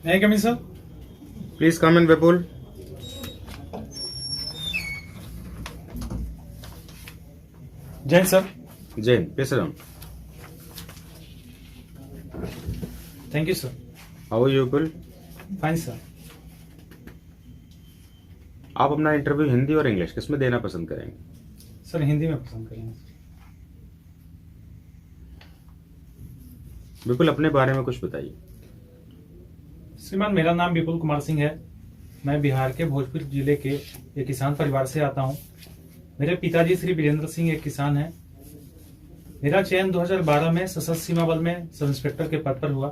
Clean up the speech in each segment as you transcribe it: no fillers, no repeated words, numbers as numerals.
May I come in, sir? Please come in, Vipul. Jain, sir. Jain, please sit down. Thank you, sir. How are you, Vipul? Fine, sir. आप अपना interview Hindi और English किस में देना पसंद करेंगे? Sir Hindi में पसंद करेंगे। विपुल, अपने बारे में कुछ बताइए। श्रीमान, मेरा नाम विपुल कुमार सिंह है। मैं बिहार के भोजपुर जिले के एक किसान परिवार से आता हूं। मेरे पिताजी श्री वीरेंद्र सिंह एक किसान हैं। मेरा चयन 2012 में सशस्त्र सीमा बल में सब इंस्पेक्टर के पद पर हुआ।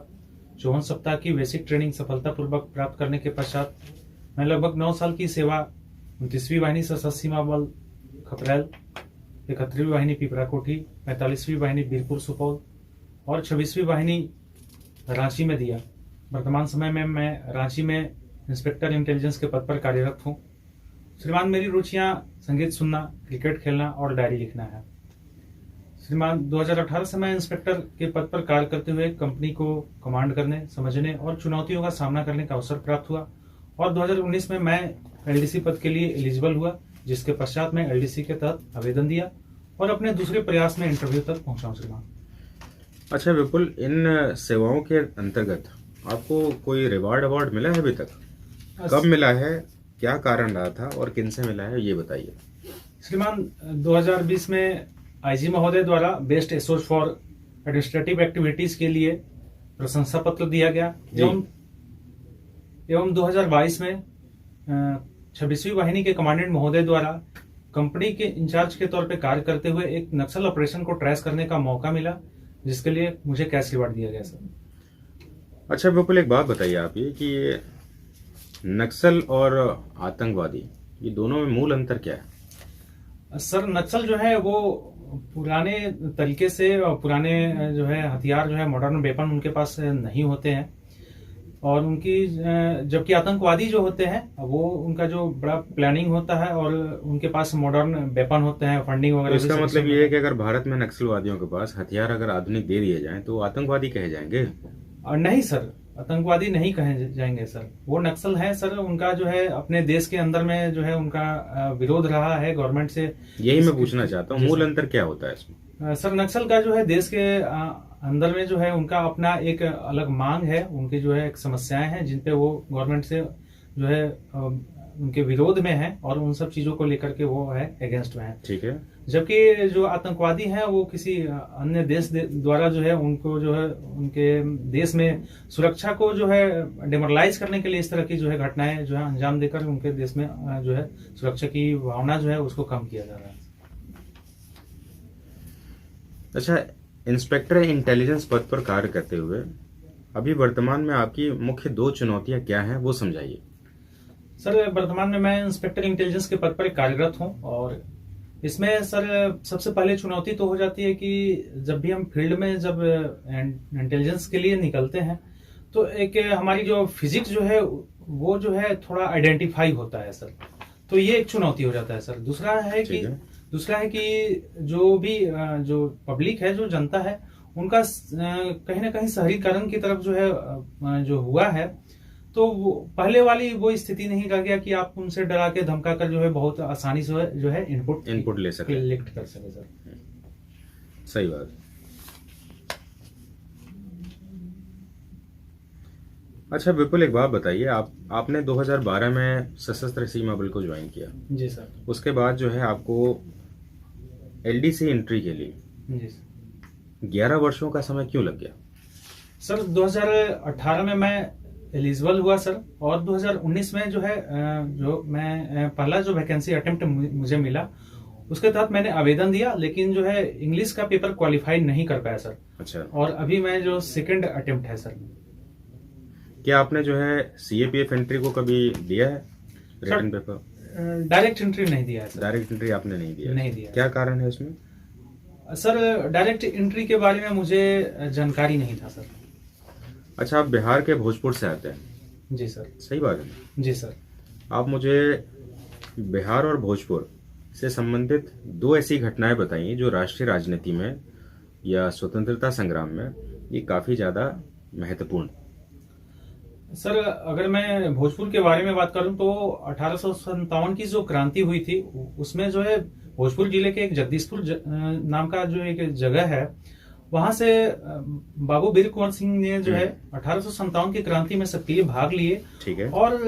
54 सप्ताह की बेसिक ट्रेनिंग सफलतापूर्वक प्राप्त करने के पश्चात मैं लगभग 9 साल की सेवा 29वीं वाहिनी सशस्त्र सीमा बल खपरेल, 71वीं वाहिनी पिपराकोठी, 45वीं वाहिनी बीरपुर सुपौल और 26वीं वाहिनी रांची में दिया। वर्तमान समय में मैं रांची में इंस्पेक्टर इंटेलिजेंस के पद पर कार्यरत हूँ। श्रीमान, मेरी रुचियां संगीत सुनना, क्रिकेट खेलना और डायरी लिखना है। श्रीमान, 2018 से मैं इंस्पेक्टर के पद पर कार्य करते हुए कंपनी को कमांड करने, समझने और चुनौतियों का सामना करने का अवसर प्राप्त हुआ और 2019 में मैं एलडीसी पद के लिए एलिजिबल हुआ, जिसके पश्चात मैं एलडीसी के तहत आवेदन दिया और अपने दूसरे प्रयास में इंटरव्यू तक पहुंचा हूं। श्रीमान, अच्छा विपुल, इन सेवाओं के अंतर्गत आपको कोई रिवार्ड अवार्ड मिला है अभी तक? कब मिला है, क्या कारण रहा था और किन से मिला है, ये बताइए। श्रीमान, 2020 में आईजी महोदय द्वारा बेस्ट एसोच फॉर एडमिनिस्ट्रेटिव एक्टिविटीज के लिए प्रशंसा पत्र दिया गया एवं 2022 में 26वीं वाहिनी के कमांडेंट महोदय द्वारा कंपनी के इंचार्ज के तौर पर कार्य करते हुए एक नक्सल ऑपरेशन को ट्रेस करने का मौका मिला, जिसके लिए मुझे कैश रिवार्ड दिया गया। सर, अच्छा विपुल, एक बात बताइए आप कि ये नक्सल और आतंकवादी, ये दोनों में मूल अंतर क्या है? सर, नक्सल जो है वो पुराने तरीके से पुराने जो है हथियार जो है मॉडर्न वेपन उनके पास नहीं होते हैं और उनकी, जबकि आतंकवादी जो होते हैं वो उनका जो बड़ा प्लानिंग होता है और उनके पास मॉडर्न वेपन होते हैं, फंडिंग वगैरह। तो इसका मतलब ये है कि अगर भारत में नक्सलवादियों के पास हथियार अगर आधुनिक दे दिए जाएं तो आतंकवादी कहे जाएंगे? नहीं सर, आतंकवादी नहीं कहे जाएंगे सर, वो नक्सल है सर। उनका जो है अपने देश के अंदर में जो है उनका विरोध रहा है गवर्नमेंट से। यही मैं पूछना चाहता हूँ, मूल अंतर क्या होता है इसमें? सर, नक्सल का जो है देश के अंदर में जो है उनका अपना एक अलग मांग है, उनकी जो है एक समस्याएं हैं जिनपे वो गवर्नमेंट से जो है उनके विरोध में है और उन सब चीजों को लेकर के वो है अगेंस्ट में है। ठीक है। जबकि जो आतंकवादी हैं वो किसी अन्य देश द्वारा जो है उनको जो है उनके देश में सुरक्षा को जो है डिमोरलाइज करने के लिए इस तरह की जो है घटनाएं जो है अंजाम देकर उनके देश में जो है सुरक्षा की भावना जो है उसको कम किया जा रहा है। अच्छा, इंस्पेक्टर इंटेलिजेंस पद पर कार्य करते हुए अभी वर्तमान में आपकी मुख्य 2 चुनौतियां क्या हैं, वो समझाइए। सर, वर्तमान में मैं इंस्पेक्टर इंटेलिजेंस के पद पर कार्यरत हूं और इसमें सर सबसे पहले चुनौती तो हो जाती है कि जब भी हम फील्ड में जब इंटेलिजेंस के लिए निकलते हैं तो एक हमारी जो फिजिक्स जो है वो जो है थोड़ा आइडेंटिफाई होता है सर, तो ये एक चुनौती हो जाता है सर। दूसरा है कि जो भी जो पब्लिक है, जो जनता है, उनका कहीं ना कहीं शहरीकरण की तरफ जो है जो हुआ है, तो वो पहले वाली वो स्थिति नहीं रह गया कि आप उनसे डरा के धमका कर जो है बहुत आसानी से जो है इनपुट ले सके, कलेक्ट कर सके सर। सही बात। अच्छा विपुल, एक बात बताइए, आपने 2012 में सशस्त्र सीमा बल को ज्वाइन किया। जी सर। उसके बाद जो है आपको एलडीसी एंट्री के लिए जी सर 11 वर्षों का समय क्यों लग गया? सर, 2018 में मैं एलिजिबल हुआ सर और 2019 में जो है जो मैं पहला जो वैकेंसी अटेम्प्ट मुझे मिला उसके तहत मैंने आवेदन दिया, लेकिन जो है इंग्लिश का पेपर क्वालिफाई नहीं कर पाया सर। अच्छा। और अभी मैं जो सेकंड अटेम्प्ट है सर। क्या आपने जो है सीएपीएफ एंट्री को कभी दिया है रिटन पेपर? डायरेक्ट एंट्री नहीं दिया है सर। डायरेक्ट एंट्री आपने नहीं दिया? नहीं दिया। क्या कारण है इसमें? सर, डायरेक्ट एंट्री के बारे में मुझे जानकारी नहीं था सर। अच्छा, आप बिहार के भोजपुर से आते हैं? जी सर। सही बात है। जी सर। आप मुझे बिहार और भोजपुर से संबंधित 2 ऐसी घटनाएं बताइए जो राष्ट्रीय राजनीति में या स्वतंत्रता संग्राम में ये काफी ज्यादा महत्वपूर्ण। सर अगर मैं भोजपुर के बारे में बात करूं तो 1857 की जो क्रांति हुई थी उसमें जो है भोजपुर जिले के एक जगदीशपुर नाम का जो एक जगह है, वहां से बाबू वीर कुंवर सिंह ने जो है 1857 की क्रांति में सक्रिय भाग लिए। ठीक है। और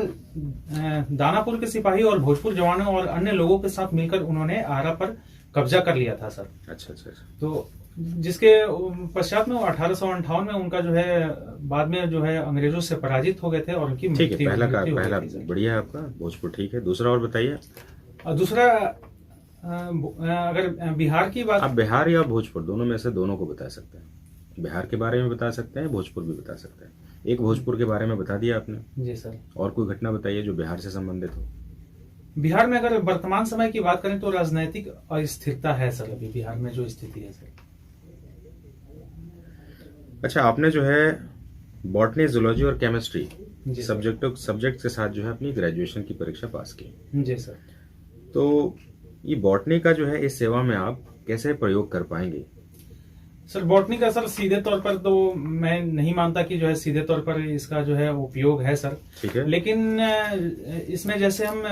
दानापुर के सिपाही और भोजपुर जवानों और अन्य लोगों के साथ मिलकर उन्होंने आरा पर कब्जा कर लिया था सर। अच्छा अच्छा अच्छा। तो जिसके पश्चात में 1858 में उनका जो है बाद में जो है अंग्रेजों से पराजित हो गए थे और उनकी ठीक है। पहला मृत्यु हो गई थी। बढ़िया है आपका भोजपुर, ठीक है। दूसरा और बताइए। और दूसरा अगर बिहार की बात, आप बिहार या भोजपुर दोनों में से दोनों को बता सकते हैं। बिहार के बारे में बता सकते हैं, भोजपुर भी बता सकते हैं। एक भोजपुर के बारे में बता दिया आपने। जी सर। और कोई घटना बताइए जो बिहार से संबंधित हो। बिहार में अगर वर्तमान समय की बात करें तो राजनीतिक अस्थिरता है सर, अभी बिहार में जो स्थिति है सर। अच्छा, आपने जो है बॉटनी, जूलॉजी और केमिस्ट्री जी सर। सब्जेक्ट के साथ जो है अपनी ग्रेजुएशन की परीक्षा पास की। जी सर। तो ये बॉटनी का जो है इस सेवा में आप कैसे प्रयोग कर पाएंगे? सर बॉटनी का सर सीधे तौर पर तो मैं नहीं मानता कि जो है सीधे तौर पर इसका जो है उपयोग है सर। ठीक है। लेकिन इसमें जैसे हम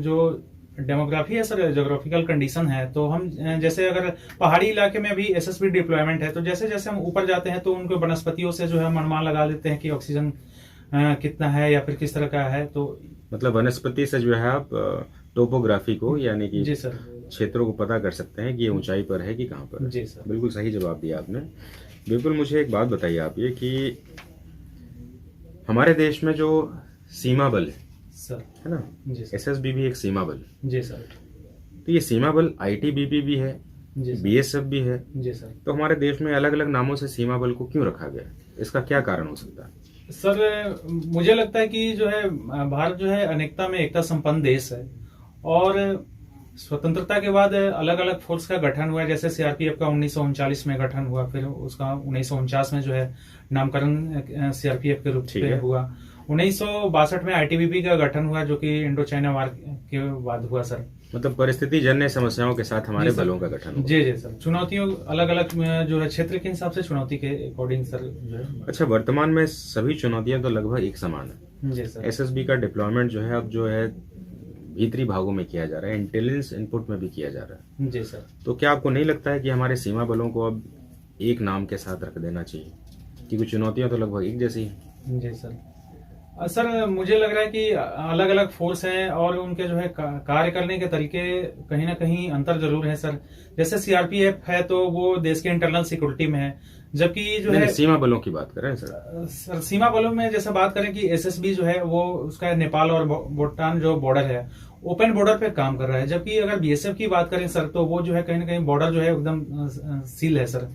जो डेमोग्राफी है सर, जोग्राफिकल कंडीशन है, तो हम जैसे अगर पहाड़ी इलाके में भी एसएसबी डिप्लॉयमेंट है तो जैसे जैसे हम ऊपर जाते हैं तो उनको वनस्पतियों से जो है हम अनुमान लगा लेते हैं कि ऑक्सीजन कितना है या फिर किस तरह का है। तो मतलब वनस्पति से जो है आप टोपोग्राफी को यानी कि जी सर क्षेत्रों को पता कर सकते हैं कि ये ऊंचाई पर है कि कहाँ पर है। जी सर। बिल्कुल सही जवाब दिया आपने। बिल्कुल। मुझे एक बात बताइए आप ये कि हमारे देश में जो सीमा बल सर है ना, जी सर। एसएसबी भी एक सीमा बल। जी सर। तो ये सीमा बल आईटीबीपी भी है, जी सर। बीएसएफ भी है। जी सर। तो हमारे देश में अलग अलग नामों से सीमा बल को क्यों रखा गया? इसका क्या कारण हो सकता है? सर मुझे लगता है कि जो है भारत जो है अनेकता में एकता संपन्न देश है और स्वतंत्रता के बाद अलग अलग फोर्स का गठन हुआ, जैसे सीआरपीएफ का 1939 में गठन हुआ, फिर उसका 1949 में जो है नामकरण सीआरपीएफ के रूप में हुआ। 1962 में आईटीबीपी का गठन हुआ जो कि इंडो चाइना वार के बाद हुआ सर। मतलब परिस्थिति जन्य समस्याओं के साथ हमारे बलों का गठन हुआ। जी जी सर। चुनौतियों अलग अलग जो है क्षेत्र के हिसाब से चुनौती के अकॉर्डिंग सर जो है। अच्छा, वर्तमान में सभी चुनौतियां तो लगभग एक समान है। जी सर। एसएसबी का डिप्लॉयमेंट जो है अब जो है भीतरी भागों में किया जा रहा है, इंटेलिजेंस इनपुट में भी किया जा रहा है। जी सर। तो क्या आपको नहीं लगता है कि हमारे सीमा बलों को अब एक नाम के साथ रख देना चाहिए, क्योंकि चुनौतियां तो लगभग एक जैसी हैं? जी सर। सर मुझे लग रहा है कि अलग अलग फोर्स हैं और उनके जो है कार्य करने के तरीके कहीं ना कहीं अंतर जरूर है सर। जैसे सीआरपीएफ है तो वो देश के इंटरनल सिक्योरिटी में है, जबकि जो है सीमा बलों की बात करें सर सीमा बलों में जैसे बात करें कि एसएसबी जो है वो उसका नेपाल और भूटान जो बॉर्डर है ओपन बॉर्डर पे काम कर रहा है, जबकि अगर बीएसएफ की बात करें सर तो वो जो है कहीं ना कहीं बॉर्डर जो है एकदम सील है सर।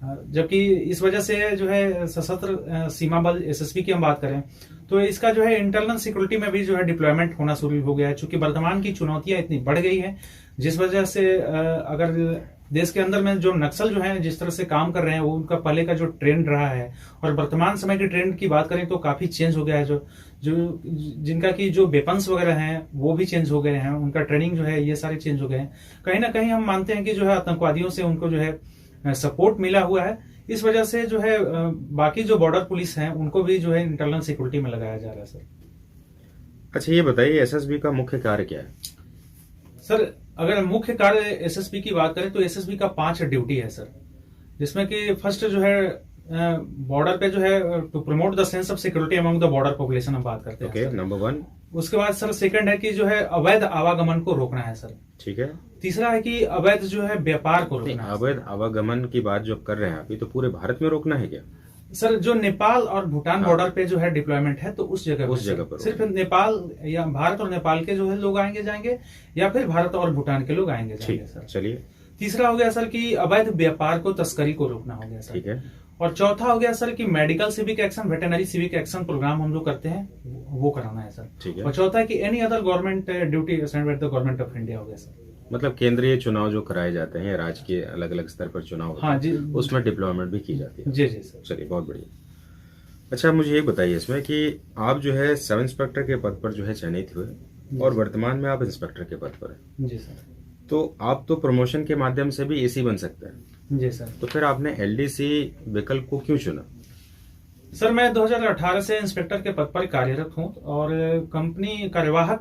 जबकि इस वजह से जो है सशस्त्र सीमा बल एसएसबी की हम बात करें तो इसका जो है इंटरनल सिक्योरिटी में भी जो है डिप्लॉयमेंट होना शुरू हो गया है, चूंकि वर्तमान की चुनौतियां इतनी बढ़ गई है जिस वजह से अगर देश के अंदर में जो नक्सल जो है जिस तरह से काम कर रहे हैं वो उनका पहले का जो ट्रेंड रहा है और वर्तमान समय के ट्रेंड की बात करें तो काफी चेंज हो गया है। जो जिनका की जो वेपन्स वगैरह हैं वो भी चेंज हो गए हैं, उनका ट्रेनिंग जो है ये सारे चेंज हो गए हैं। कहीं ना कहीं हम मानते हैं कि जो है आतंकवादियों से उनको जो है सपोर्ट मिला हुआ है, इस वजह से जो है बाकी जो बॉर्डर पुलिस हैं उनको भी जो है इंटरनल सिक्योरिटी में लगाया जा रहा है सर। अच्छा, ये बताइए एसएसबी का मुख्य कार्य क्या है? सर अगर मुख्य कार्य एसएसबी की बात करें तो एसएसबी का 5 ड्यूटी है सर, जिसमें कि फर्स्ट जो है बॉर्डर पे जो है to promote the sense of security among the border population हम बात करते हैं। नंबर 1। उसके बाद सर सेकंड है कि जो है अवैध आवागमन को रोकना है सर। ठीक है। तीसरा है कि अवैध जो है व्यापार को रोकना है। अवैध आवागमन की बात जो कर रहे हैं अभी, तो पूरे भारत में रोकना है क्या? सर जो नेपाल और भूटान बॉर्डर पे जो है डिप्लॉयमेंट है तो उस जगह पर सिर्फ नेपाल या भारत और नेपाल के जो है लोग आएंगे जाएंगे या फिर भारत और भूटान के लोग आएंगे जाएंगे सर। चलिए। तीसरा हो गया सर कि अवैध व्यापार को तस्करी को रोकना हो गया सर। ठीक है। और चौथा हो गया सर कि medical civic action, veterinary civic action programme हम जो करते हैं वो कराना है सर। ठीक है। और चौथा है कि any other government duty assigned by the government of India हो गया सर। मतलब केंद्रीय चुनाव जो कराए जाते हैं, राज्य के अलग अलग स्तर पर चुनाव, हाँ जी, उसमें डिप्लॉयमेंट भी की जाती है। जी जी सर। चलिए, बहुत बढ़िया। अच्छा, मुझे ये बताइए इसमें कि आप जो है सब इंस्पेक्टर के पद पर जो है चयनित हुए और वर्तमान में आप इंस्पेक्टर के पद पर हैं। जी सर। तो आप तो प्रमोशन के माध्यम से भी एसी बन सकते हैं। जी सर। तो फिर आपने एलडीसी विकल्प को क्यों चुना? सर मैं 2018 से इंस्पेक्टर के पद पर कार्यरत हूं और कंपनी कार्यवाहक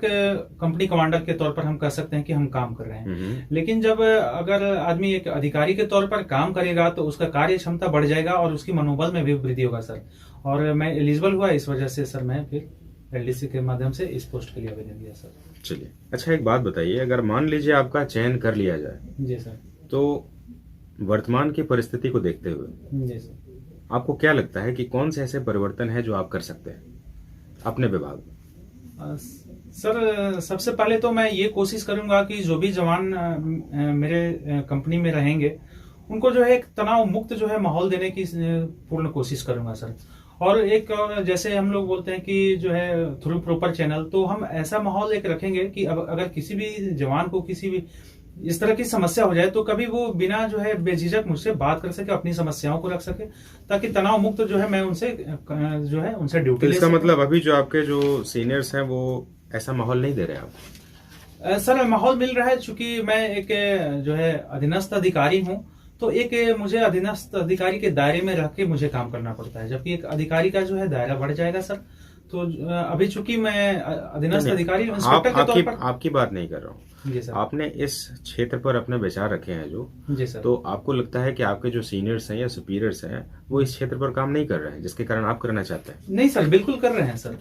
कंपनी कमांडर के तौर पर हम कह सकते हैं कि हम काम कर रहे हैं। लेकिन जब अगर आदमी एक अधिकारी के तौर पर काम करेगा तो उसका कार्य क्षमता बढ़ जाएगा और उसकी मनोबल में भी वृद्धि होगा सर। और मैं एलिजिबल हुआ, इस वजह से सर मैं फिर एलडीसी के माध्यम से इस पोस्ट के लिए आवेदन दिया सर। चलिए, अच्छा एक बात बताइए, अगर मान लीजिए आपका चयन कर लिया जाए जी सर। तो वर्तमान की परिस्थिति को देखते हुए जी सर, आपको क्या लगता है कि कौन से ऐसे परिवर्तन है जो आप कर सकते हैं अपने विभाग में? सर सबसे पहले तो मैं ये कोशिश करूंगा कि जो भी जवान मेरे कंपनी में रहेंगे उनको जो है एक तनाव मुक्त जो है माहौल देने की पूर्ण कोशिश करूंगा सर। और एक जैसे हम लोग बोलते हैं कि जो है थ्रू प्रॉपर चैनल, तो हम ऐसा माहौल एक रखेंगे कि अब अगर किसी भी जवान को किसी भी इस तरह की समस्या हो जाए तो कभी वो बिना जो है बेझिझक मुझसे बात कर सके, अपनी समस्याओं को रख सके, ताकि तनाव मुक्त जो है मैं उनसे जो है उनसे ड्यूटी तो इसका मतलब अभी जो आपके जो सीनियर्स हैं वो ऐसा माहौल नहीं दे रहे आप? सर माहौल मिल रहा है, चूंकि मैं एक जो है अधीनस्थ अधिकारी हूं, तो एक मुझे अधीनस्थ अधिकारी के दायरे में रह के मुझे काम करना पड़ता है, जबकि एक अधिकारी का जो है दायरा बढ़ जाएगा सर। तो अभी चूंकि मैं अधीनस्थ अधिकारी इंस्पेक्टर के तौर पर आपकी बात नहीं कर रहा हूँ जी सर। आपने इस क्षेत्र पर अपने विचार रखे हैं जो जी सर। तो आपको लगता है कि आपके जो सीनियर्स हैं या सुपीरियर्स हैं वो इस क्षेत्र पर काम नहीं कर रहे हैं, जिसके कारण आप करना चाहते हैं? नहीं सर, बिल्कुल कर रहे हैं सर,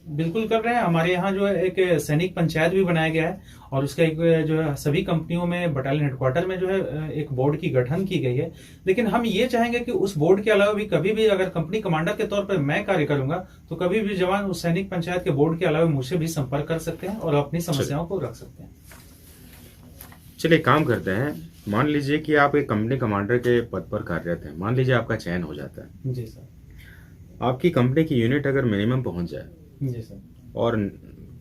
बिल्कुल कर रहे हैं। हमारे यहाँ जो है एक सैनिक पंचायत भी बनाया गया है और उसका एक जो है सभी कंपनियों में बटालियन हेडक्वार्टर में जो है एक बोर्ड की गठन की गई है। लेकिन हम ये चाहेंगे कि उस बोर्ड के अलावा भी कभी भी अगर कंपनी कमांडर के तौर पर मैं कार्य करूंगा तो कभी भी जवान उस सैनिक पंचायत के बोर्ड के अलावा मुझसे भी संपर्क कर सकते हैं और अपनी समस्याओं को रख सकते हैं। चलिए काम करते हैं, मान लीजिए कि आप एक कंपनी कमांडर के पद पर कार्यरत हैं, मान लीजिए आपका चयन हो जाता है। जी सर। आपकी कंपनी की यूनिट अगर मिनिमम पहुंच जाए जी सर। और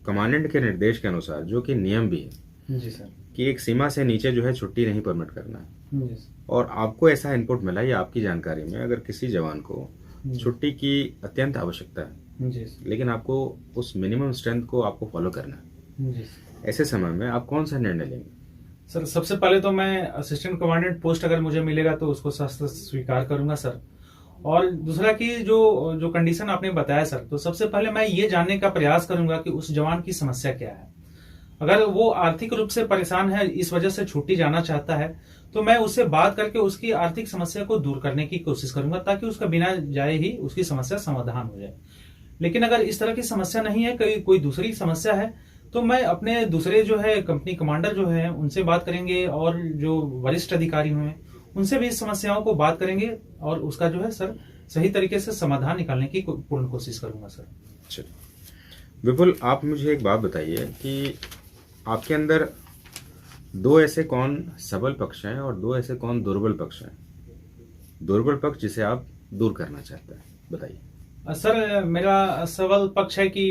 कमांडेंट के निर्देश के अनुसार, जो कि नियम भी है जी सर, कि एक सीमा से नीचे जो है छुट्टी नहीं परमिट करना है, जी सर, और आपको ऐसा इनपुट मिला या आपकी जानकारी में अगर किसी जवान को छुट्टी की अत्यंत आवश्यकता है जी सर, लेकिन आपको उस मिनिमम स्ट्रेंथ को आपको फॉलो करना है, जी सर। ऐसे समय में आप कौन सा निर्णय लेंगे? सर सबसे पहले तो मैं असिस्टेंट कमांडेंट पोस्ट अगर मुझे मिलेगा तो उसको सख्त स्वीकार करूंगा सर। और दूसरा कि जो कंडीशन आपने बताया सर, तो सबसे पहले मैं ये जानने का प्रयास करूंगा कि उस जवान की समस्या क्या है। अगर वो आर्थिक रूप से परेशान है, इस वजह से छुट्टी जाना चाहता है, तो मैं उससे बात करके उसकी आर्थिक समस्या को दूर करने की कोशिश करूंगा ताकि उसका बिना जाए ही उसकी समस्या समाधान हो जाए। लेकिन अगर इस तरह की समस्या नहीं है, कोई दूसरी समस्या है, तो मैं अपने दूसरे जो है कंपनी कमांडर जो है उनसे बात करेंगे और जो वरिष्ठ अधिकारी हैं उनसे भी इस समस्याओं को बात करेंगे और उसका जो है सर सही तरीके से समाधान निकालने की पूर्ण कोशिश करूंगा सर। चलिए विपुल, आप मुझे एक बात बताइए कि आपके अंदर दो ऐसे कौन सबल पक्ष हैं और दो ऐसे कौन दुर्बल पक्ष हैं? दुर्बल पक्ष जिसे आप दूर करना चाहते हैं, बताइए। सर मेरा सबल पक्ष है कि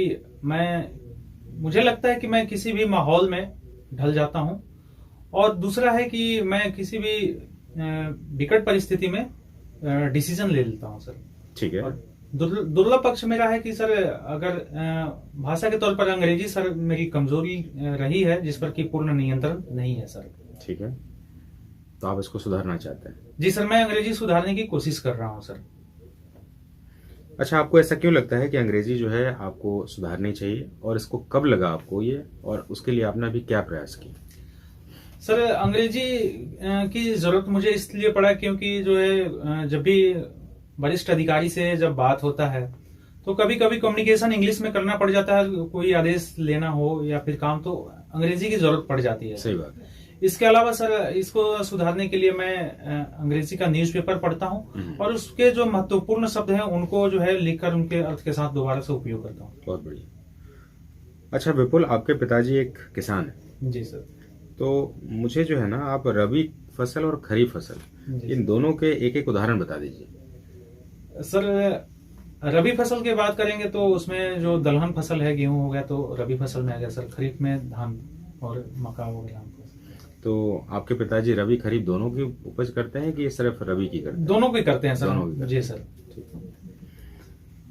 मुझे लगता है कि मैं किसी भी माहौल में ढल जाता हूं, और दूसरा है कि मैं किसी भी विकट परिस्थिति में डिसीजन ले लेता हूं सर। ठीक है। और दुर्लभ पक्ष मेरा है कि सर अगर भाषा के तौर पर अंग्रेजी सर मेरी कमजोरी रही है, जिस पर कि पूर्ण नियंत्रण नहीं है सर। ठीक है, तो आप इसको सुधारना चाहते हैं? जी सर, मैं अंग्रेजी सुधारने की कोशिश कर रहा हूं सर। अच्छा, आपको ऐसा क्यों लगता है कि अंग्रेजी जो है आपको सुधारनी चाहिए, और इसको कब लगा आपको ये, और उसके लिए आपने अभी क्या प्रयास किए? सर अंग्रेजी की जरूरत मुझे इसलिए पड़ा क्योंकि जो है जब भी वरिष्ठ अधिकारी से जब बात होता है तो कभी कभी कम्युनिकेशन इंग्लिश में करना पड़ जाता है, कोई आदेश लेना हो या फिर काम, तो अंग्रेजी की जरूरत पड़ जाती है। सही बात है। इसके अलावा सर इसको सुधारने के लिए मैं अंग्रेजी का न्यूज़पेपर पढ़ता हूं और उसके जो महत्वपूर्ण शब्द हैं उनको जो है लिखकर उनके अर्थ के साथ दोबारा से उपयोग करता हूं। बहुत बढ़िया। अच्छा विपुल, आपके पिताजी एक किसान है। जी सर। तो मुझे जो है ना, आप रबी फसल और खरीफ फसल इन दोनों के एक एक उदाहरण बता दीजिए। सर रबी फसल की बात करेंगे तो उसमें जो दलहन फसल है, गेहूं हो गया तो रबी फसल में आ गया सर। खरीफ में धान और मक्का हो गया। तो आपके पिताजी रबी खरीफ दोनों की उपज करते हैं कि सिर्फ रबी की करते हैं? दोनों की करते हैं सर। दोनों की करते जी सर।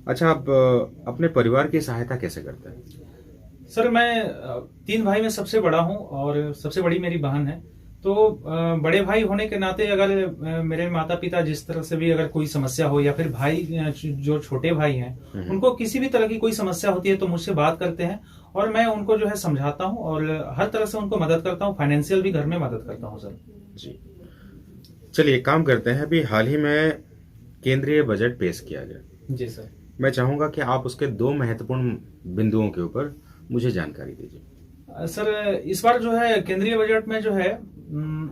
अच्छा, आप अपने परिवार की सहायता कैसे करते हैं? सर मैं 3 भाई में सबसे बड़ा हूं और सबसे बड़ी मेरी बहन है। तो बड़े भाई होने के नाते अगर मेरे माता पिता जिस तरह से भी अगर कोई समस्या हो, या फिर भाई जो छोटे भाई हैं उनको किसी भी तरह की कोई समस्या होती है तो मुझसे बात करते हैं, और मैं उनको जो है समझाता हूँ और हर तरह से उनको मदद करता हूँ, फाइनेंशियल भी घर में मदद करता हूँ सर। जी, चलिए एक काम करते हैं। अभी हाल ही में केंद्रीय बजट पेश किया गया। जी सर। मैं चाहूंगा कि आप उसके 2 महत्वपूर्ण बिंदुओं के ऊपर मुझे जानकारी दीजिए। सर इस बार जो है केंद्रीय बजट में जो है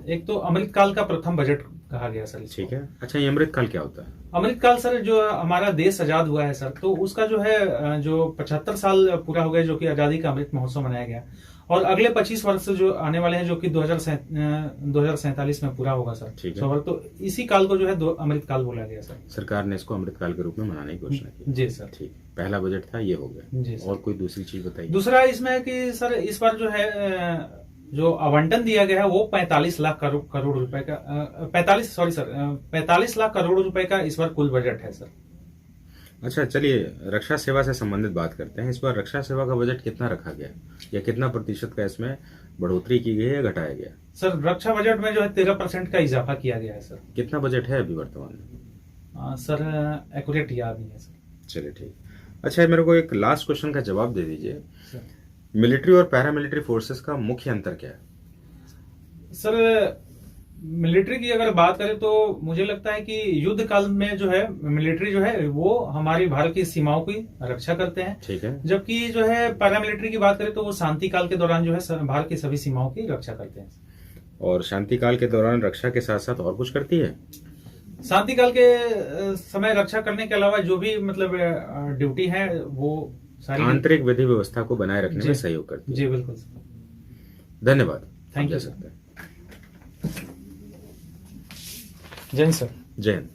एक तो अमृतकाल का प्रथम बजट कहा गया सर इसको। ठीक है, अच्छा ये अमृतकाल क्या होता है? अमृतकाल सर जो हमारा देश आजाद हुआ है सर, तो उसका जो है जो 75 साल पूरा हो गया, जो कि आजादी का अमृत महोत्सव मनाया गया, और अगले 25 वर्ष जो आने वाले हैं जो कि 2047 में पूरा होगा सर। ठीक है। तो इसी काल को जो है अमृतकाल बोला गया सर। सरकार ने इसको अमृतकाल के रूप में मनाने की घोषणा की। जी सर। ठीक, पहला बजट था, ये हो गया। जी सर। और कोई दूसरी चीज बताइए। दूसरा इसमें है कि सर इस बार जो है जो आवंटन दिया गया है वो 45 लाख करोड़ रुपए का 45 लाख करोड़ रुपए का इस बार कुल बजट है सर। अच्छा, चलिए रक्षा सेवा से संबंधित बात करते हैं। इस बार रक्षा सेवा का बजट कितना रखा गया, या कितना प्रतिशत का इसमें बढ़ोतरी की गई है या घटाया गया? सर रक्षा बजट में जो है 13% का इजाफा किया गया है सर। कितना बजट है अभी वर्तमान में? सर एक्यूरेट याद नहीं है सर। चलिए ठीक। अच्छा, मेरे को एक लास्ट क्वेश्चन का जवाब दे दीजिए। सर मिलिट्री और पैरामिलिट्री फोर्सेस का मुख्य अंतर क्या है? सर मिलिट्री की अगर बात करें तो मुझे लगता है कि युद्ध काल में जो है मिलिट्री जो है वो हमारी भारत की सीमाओं की रक्षा करते हैं। ठीक है। जबकि जो है पैरामिलिट्री की बात करें तो वो शांति काल के दौरान जो है भारत की सभी सीमाओं की रक्षा करते हैं। और शांति काल के दौरान रक्षा के साथ साथ और कुछ करती है? शांति काल के समय रक्षा करने के अलावा जो भी मतलब ड्यूटी है वो सारी आंतरिक विधि व्यवस्था को बनाए रखने में सहयोग करती है। जी बिल्कुल। धन्यवाद। Thank you sir. जय हिंद सर। जय हिंद।